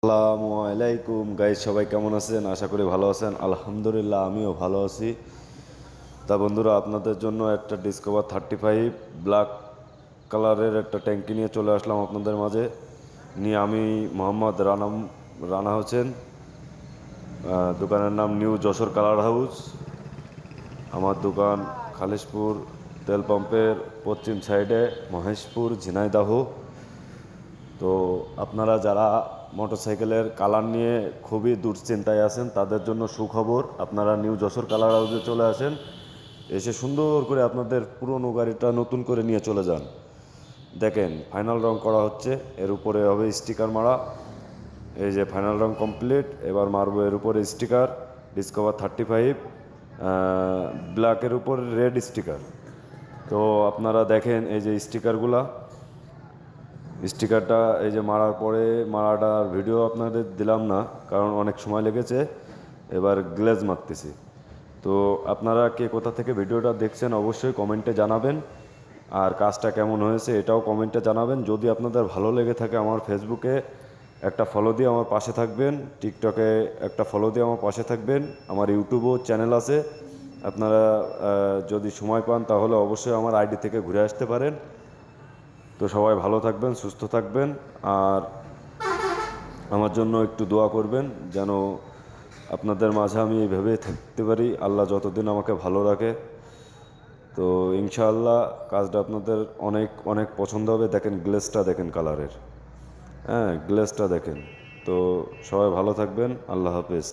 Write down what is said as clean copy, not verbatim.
আসসালামু আলাইকুম গাইজ, সবাই কেমন আছেন? আশা করি ভালো আছেন। আলহামদুলিল্লাহ, আমিও ভালো আছি। তা বন্ধুরা, আপনাদের জন্য একটা ডিসকভার 35 ব্ল্যাক কালারের একটা ট্যাঙ্কি নিয়ে চলে আসলাম আপনাদের মাঝে। আমি মোহাম্মদ রানা হোসেন। দোকানের নাম নিউ যশোর কালার হাউস। আমার দোকান খালিশপুর তেল পাম্পের পশ্চিম সাইডে, মহেশপুর, ঝিনাইদহ। তো আপনারা যারা মোটরসাইকেলের কালার নিয়ে খুবই দুশ্চিন্তায় আছেন, তাদের জন্য সুখবর। আপনারা নিউ যশোর কালার হাউসে চলে আসেন, এসে সুন্দর করে আপনাদের পুরনো গাড়িটা নতুন করে নিয়ে চলে যান। দেখেন, ফাইনাল রং করা হচ্ছে, এর উপরে হবে স্টিকার মারা। এই যে ফাইনাল রং কমপ্লিট, এবার মারবো এর উপরে স্টিকার ডিসকভার 35 ব্ল্যাকের উপর রেড স্টিকার। তো আপনারা দেখেন এই যে স্টিকারটা এই যে মারার পরে, মারাটার ভিডিও আপনাদের দিলাম না কারণ অনেক সময় লেগেছে। এবার গ্লেজ মারতেছি। তো আপনারা কে কোথা থেকে ভিডিওটা দেখছেন অবশ্যই কমেন্টে জানাবেন, আর কাজটা কেমন হয়েছে এটাও কমেন্টে জানাবেন। যদি আপনাদের ভালো লেগে থাকে, আমার ফেসবুকে একটা ফলো দিয়ে আমার পাশে থাকবেন, টিকটকে একটা ফলো দিয়ে আমার পাশে থাকবেন, আমার ইউটিউবও চ্যানেল আছে। আপনারা যদি সময় পান তাহলে অবশ্যই আমার আইডি থেকে ঘুরে আসতে পারেন। তো সবাই ভালো থাকবেন, সুস্থ থাকবেন, আর আমার জন্য একটু দোয়া করবেন যেন আপনাদের মাঝে আমি এইভাবেই থাকতে পারি, আল্লাহ যতদিন আমাকে ভালো রাখে। তো ইনশাআল্লাহ কাজটা আপনাদের অনেক অনেক পছন্দ হবে। দেখেন গ্লেসটা, দেখেন কালারের, হ্যাঁ গ্লেসটা দেখেন। তো সবাই ভালো থাকবেন, আল্লাহ হাফেজ।